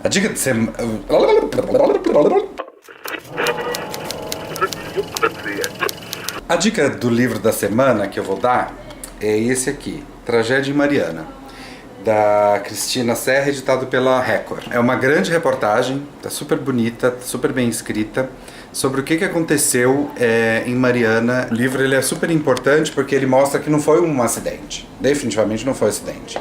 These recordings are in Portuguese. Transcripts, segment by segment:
A dica de semana. A dica do livro da semana que eu vou dar é esse aqui, Tragédia em Mariana, da Cristina Serra, editado pela Record. É uma grande reportagem, tá super bonita, super bem escrita, sobre o que aconteceu em Mariana. O livro ele é super importante porque ele mostra que não foi um acidente, definitivamente não foi um acidente.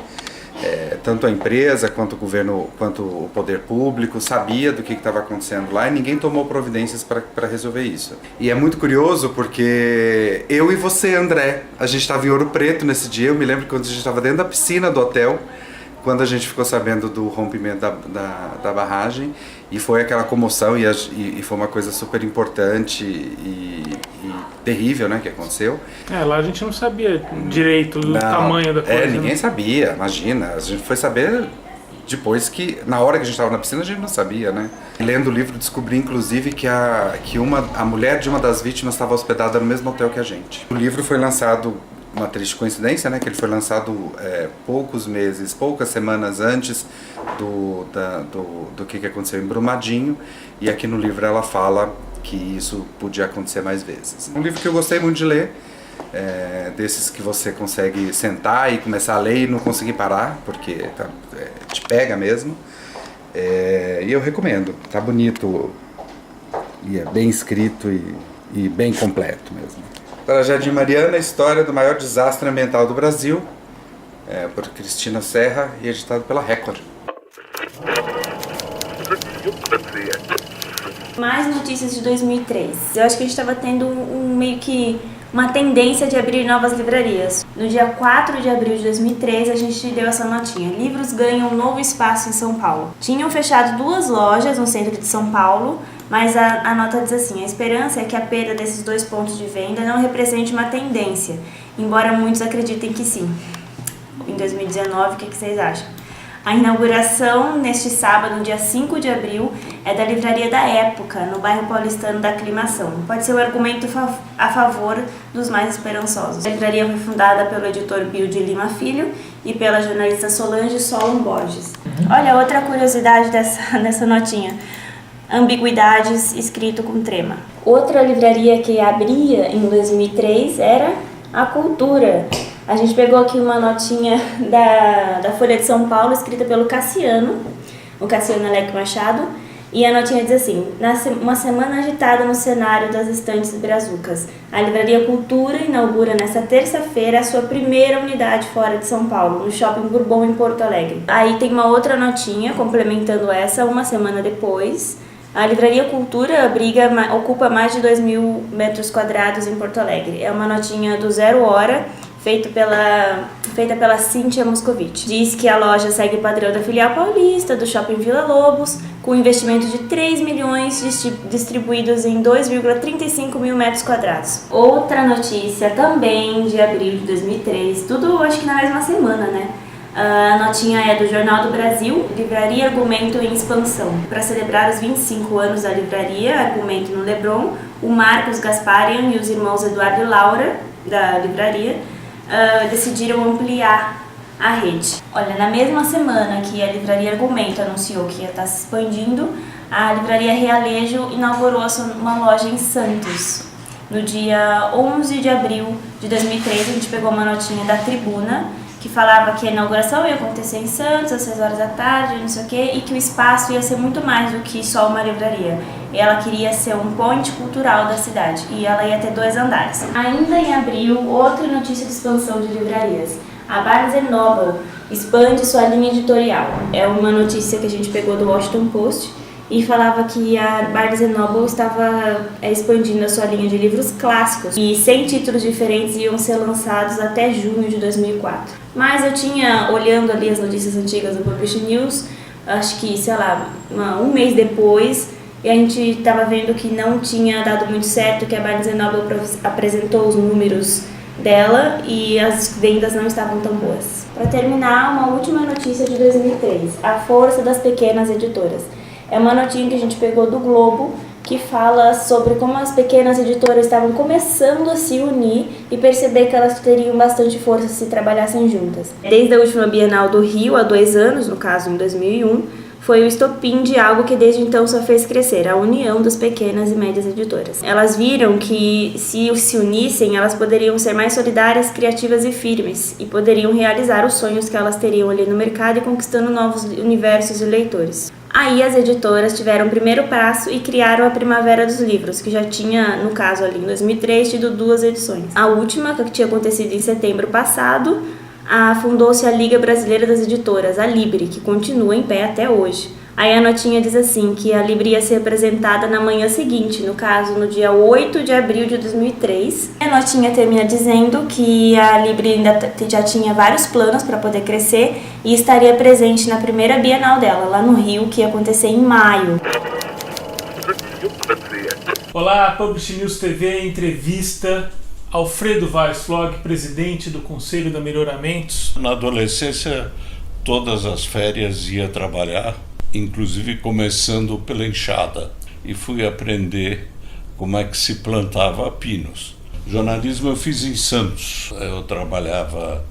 Tanto a empresa, quanto o governo, quanto o poder público sabia do que estava acontecendo lá e ninguém tomou providências para resolver isso. E é muito curioso porque eu e você, André, a gente estava em Ouro Preto nesse dia. Eu me lembro quando a gente estava dentro da piscina do hotel, quando a gente ficou sabendo do rompimento da barragem, e foi aquela comoção e foi uma coisa super importante e terrível, né, que aconteceu. Lá a gente não sabia direito do tamanho da coisa. Ninguém sabia, imagina. A gente foi saber depois que, na hora que a gente estava na piscina, a gente não sabia, né? E lendo o livro, descobri inclusive que a mulher de uma das vítimas estava hospedada no mesmo hotel que a gente. O livro foi lançado, uma triste coincidência, né, que ele foi lançado poucas semanas antes do que aconteceu em Brumadinho, e aqui no livro ela fala que isso podia acontecer mais vezes. Um livro que eu gostei muito de ler, desses que você consegue sentar e começar a ler e não conseguir parar, porque te pega mesmo, e eu recomendo, tá bonito, e é bem escrito e bem completo mesmo. Tragédia em Mariana, história do maior desastre ambiental do Brasil, por Cristina Serra e editado pela Record. Mais notícias de 2003. Eu acho que a gente estava tendo meio que uma tendência de abrir novas livrarias. No dia 4 de abril de 2003, a gente deu essa notinha. Livros ganham um novo espaço em São Paulo. Tinham fechado 2 lojas no centro de São Paulo, mas a nota diz assim: a esperança é que a perda desses 2 pontos de venda não represente uma tendência, embora muitos acreditem que sim. Em 2019, o que vocês acham? A inauguração neste sábado, dia 5 de abril, é da Livraria da Época, no bairro paulistano da Aclimação. Pode ser um argumento a favor dos mais esperançosos. A livraria foi fundada pelo editor Bill de Lima Filho e pela jornalista Solange Solon Borges. Olha, outra curiosidade dessa notinha. Ambiguidades, escrito com trema. Outra livraria que abria em 2003 era a Cultura. A gente pegou aqui uma notinha da Folha de São Paulo, escrita pelo o Cassiano Alec Machado, e a notinha diz assim: uma semana agitada no cenário das estantes brazucas. A Livraria Cultura inaugura nesta terça-feira a sua primeira unidade fora de São Paulo, no Shopping Bourbon, em Porto Alegre. Aí tem uma outra notinha, complementando essa, uma semana depois. A Livraria Cultura ocupa mais de 2.000 metros quadrados em Porto Alegre. É uma notinha do Zero Hora, feita pela Cíntia Moscovitch. Diz que a loja segue o padrão da filial paulista do Shopping Vila Lobos, com investimento de 3 milhões distribuídos em 2,35 mil metros quadrados. Outra notícia também de abril de 2003, tudo acho que na mesma semana, né? A notinha é do Jornal do Brasil, Livraria Argumento em expansão. Para celebrar os 25 anos da livraria Argumento no Leblon, o Marcos Gasparian e os irmãos Eduardo e Laura, da livraria, decidiram ampliar a rede. Olha, na mesma semana que a Livraria Argumento anunciou que ia estar se expandindo, a Livraria Realejo inaugurou uma loja em Santos. No dia 11 de abril de 2003, a gente pegou uma notinha da Tribuna, que falava que a inauguração ia acontecer em Santos, às 6 horas da tarde, não sei o quê, e que o espaço ia ser muito mais do que só uma livraria. Ela queria ser um point cultural da cidade, e ela ia ter 2 andares. Ainda em abril, outra notícia de expansão de livrarias. A Barnes & Noble expande sua linha editorial. É uma notícia que a gente pegou do Washington Post, e falava que a Barnes & Noble estava expandindo a sua linha de livros clássicos, e 100 títulos diferentes iam ser lançados até junho de 2004. Mas eu tinha, olhando ali as notícias antigas do Publish News, acho que, sei lá, um mês depois, e a gente estava vendo que não tinha dado muito certo, que a Barnes & Noble apresentou os números dela e as vendas não estavam tão boas. Para terminar, uma última notícia de 2003, a força das pequenas editoras. É uma notinha que a gente pegou do Globo, que fala sobre como as pequenas editoras estavam começando a se unir e perceber que elas teriam bastante força se trabalhassem juntas. Desde a última Bienal do Rio, há 2 anos, no caso em 2001, foi o estopim de algo que desde então só fez crescer, a união das pequenas e médias editoras. Elas viram que se unissem, elas poderiam ser mais solidárias, criativas e firmes, e poderiam realizar os sonhos que elas teriam ali no mercado e conquistando novos universos de leitores. Aí as editoras tiveram o primeiro passo e criaram a Primavera dos Livros, que já tinha, no caso ali em 2003, tido 2 edições. A última, que tinha acontecido em setembro passado, fundou-se a Liga Brasileira das Editoras, a Libre, que continua em pé até hoje. Aí a notinha diz assim, que a Libre ia ser apresentada na manhã seguinte, no caso, no dia 8 de abril de 2003. A notinha termina dizendo que a Libre ainda já tinha vários planos para poder crescer e estaria presente na primeira Bienal dela, lá no Rio, que ia acontecer em maio. Olá, Publish News TV, entrevista. Alfredo Weisflog, presidente do Conselho da Melhoramentos. Na adolescência, todas as férias ia trabalhar, inclusive começando pela enxada, e fui aprender como é que se plantava pinos. Jornalismo eu fiz em Santos. Eu trabalhava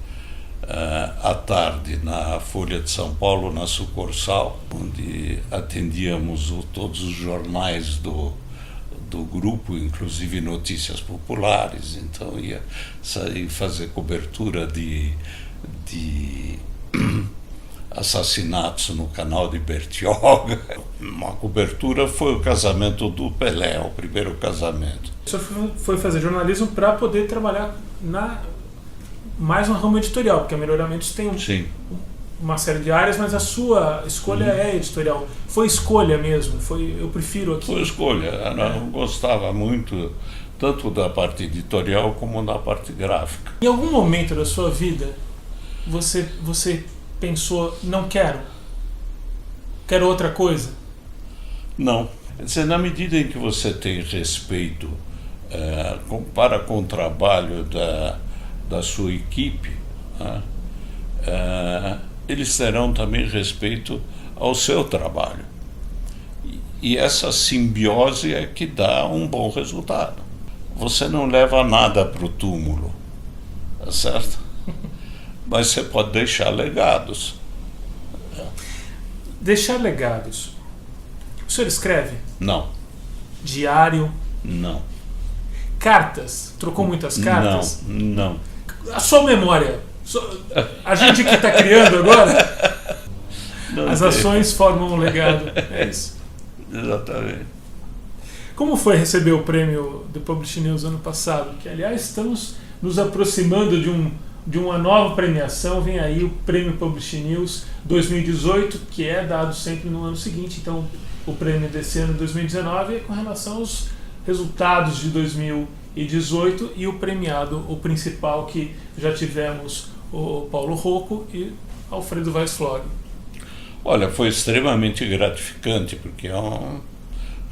à tarde na Folha de São Paulo, na sucursal, onde atendíamos todos os jornais do grupo, inclusive notícias populares. Então ia sair fazer cobertura de assassinatos no canal de Bertioga. Uma cobertura foi o casamento do Pelé, o primeiro casamento. O senhor foi fazer jornalismo para poder trabalhar mais no ramo editorial, porque a Melhoramentos tem uma série de áreas, mas a sua escolha é editorial. Foi escolha mesmo? Eu prefiro aqui? Foi escolha. Eu não gostava muito tanto da parte editorial como da parte gráfica. Em algum momento da sua vida, você pensou, não quero outra coisa? Não. Quer dizer, na medida em que você tem respeito para com o trabalho da sua equipe, eles terão também respeito ao seu trabalho. E essa simbiose é que dá um bom resultado. Você não leva nada para o túmulo, tá certo? Mas você pode deixar legados. Deixar legados. O senhor escreve? Não. Diário? Não. Cartas? Trocou muitas cartas? Não. A sua memória? A gente que está criando agora? As ações formam um legado. É isso. Exatamente. Como foi receber o prêmio do Publish News ano passado? Que, aliás, estamos nos aproximando de uma nova premiação. Vem aí o prêmio Publish News 2018, que é dado sempre no ano seguinte. Então, o prêmio desse ano, 2019, é com relação aos resultados de 2018 e o premiado, o principal, que já tivemos o Paulo Rocco e Alfredo Weisflog. Olha, foi extremamente gratificante, porque é um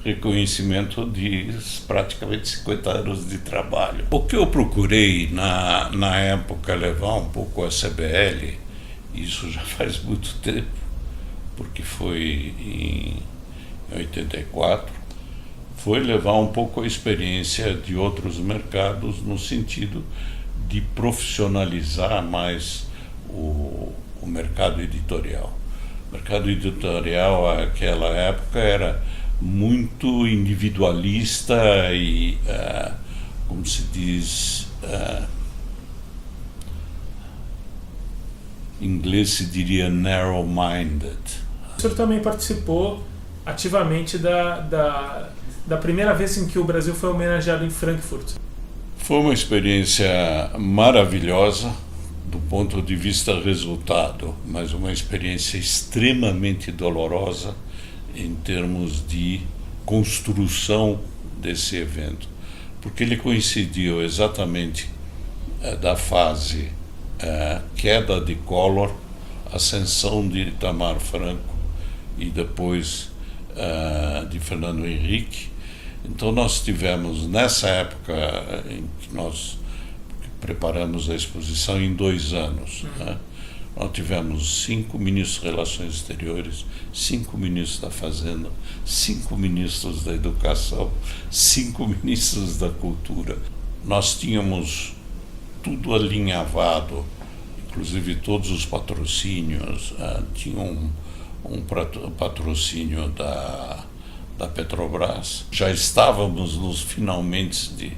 reconhecimento de praticamente 50 anos de trabalho. O que eu procurei na época levar um pouco a CBL, isso já faz muito tempo, porque foi em 84, foi levar um pouco a experiência de outros mercados no sentido de profissionalizar mais o mercado editorial. O mercado editorial naquela época era muito individualista e, como se diz, em inglês se diria narrow-minded. O senhor também participou ativamente da primeira vez em que o Brasil foi homenageado em Frankfurt. Foi uma experiência maravilhosa do ponto de vista resultado, mas uma experiência extremamente dolorosa em termos de construção desse evento, porque ele coincidiu exatamente da fase queda de Collor, ascensão de Itamar Franco e depois de Fernando Henrique. Então nós tivemos, nessa época em que nós preparamos a exposição em 2 anos, nós tivemos 5 ministros de Relações Exteriores, 5 ministros da Fazenda, 5 ministros da Educação, 5 ministros da Cultura. Nós tínhamos tudo alinhavado, inclusive todos os patrocínios, tinha um patrocínio da Petrobras. Já estávamos nos finalmente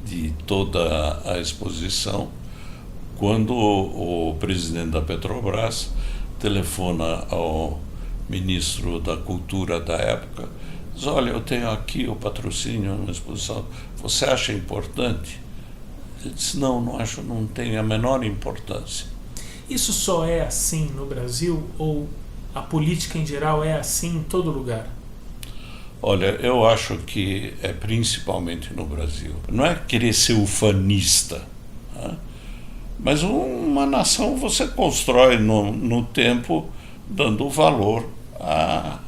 de toda a exposição, quando o presidente da Petrobras telefona ao ministro da Cultura da época, diz: olha, eu tenho aqui o patrocínio na exposição, você acha importante? Ele disse: não acho, não tem a menor importância. Isso só é assim no Brasil ou a política em geral é assim em todo lugar? Olha, eu acho que é principalmente no Brasil. Não é querer ser ufanista, né? Mas uma nação você constrói no tempo, dando valor à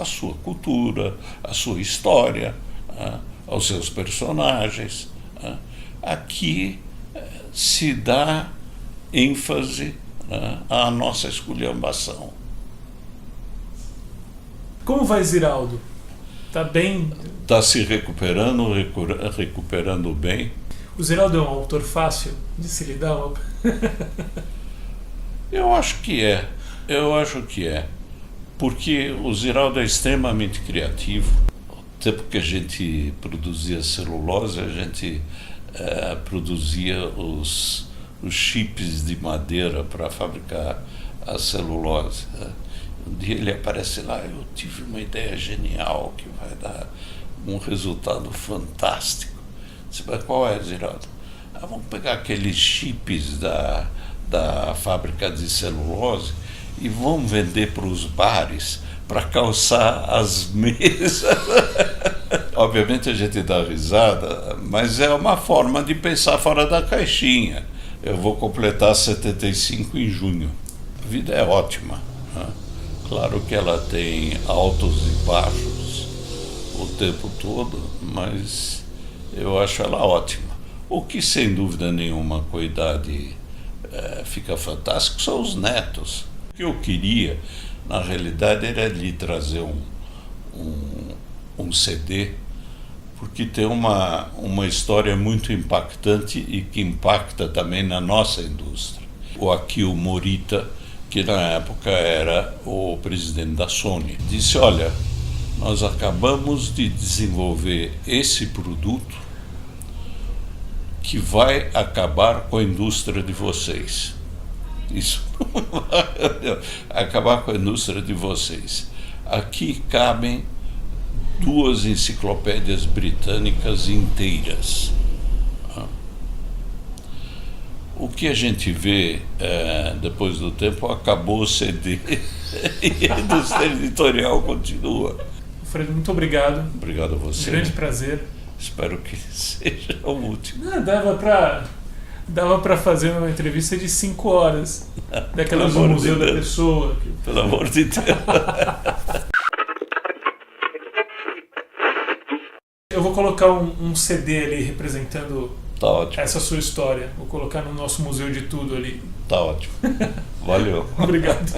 sua cultura, à sua história, né? Aos seus personagens, né? Aqui se dá ênfase, né, à nossa esculhambação. Como vai Ziraldo? Está bem? Está se recuperando bem. O Ziraldo é um autor fácil de se lidar? Eu acho que é. Porque o Ziraldo é extremamente criativo. No tempo que a gente produzia celulose, a gente produzia os chips de madeira para fabricar a celulose. Um dia ele aparece lá: eu tive uma ideia genial que vai dar um resultado fantástico. Disse: mas qual é, Ziraldo? Vamos pegar aqueles chips da fábrica de celulose e vamos vender para os bares para calçar as mesas. Obviamente a gente dá risada, mas é uma forma de pensar fora da caixinha. Eu vou completar 75 em junho. A vida é ótima, né? Claro que ela tem altos e baixos o tempo todo, mas eu acho ela ótima. O que, sem dúvida nenhuma, com a idade fica fantástico são os netos. O que eu queria, na realidade, era lhe trazer um CD, porque tem uma história muito impactante e que impacta também na nossa indústria. O Akio Morita, que na época era o presidente da Sony, disse: olha, nós acabamos de desenvolver esse produto que vai acabar com a indústria de vocês. Isso acabar com a indústria de vocês. Aqui cabem 2 enciclopédias britânicas inteiras. O que a gente vê depois do tempo, acabou o CD e a indústria editorial continua. Alfredo, muito obrigado. Obrigado a você. Um grande prazer. Espero que seja o último. Dava para fazer uma entrevista de 5 horas, daquelas do Museu da Pessoa. Pelo amor de Deus. Eu vou colocar um CD ali representando Tá ótimo. essa sua história. Vou colocar no nosso Museu de Tudo ali. Tá ótimo. Valeu. Obrigado.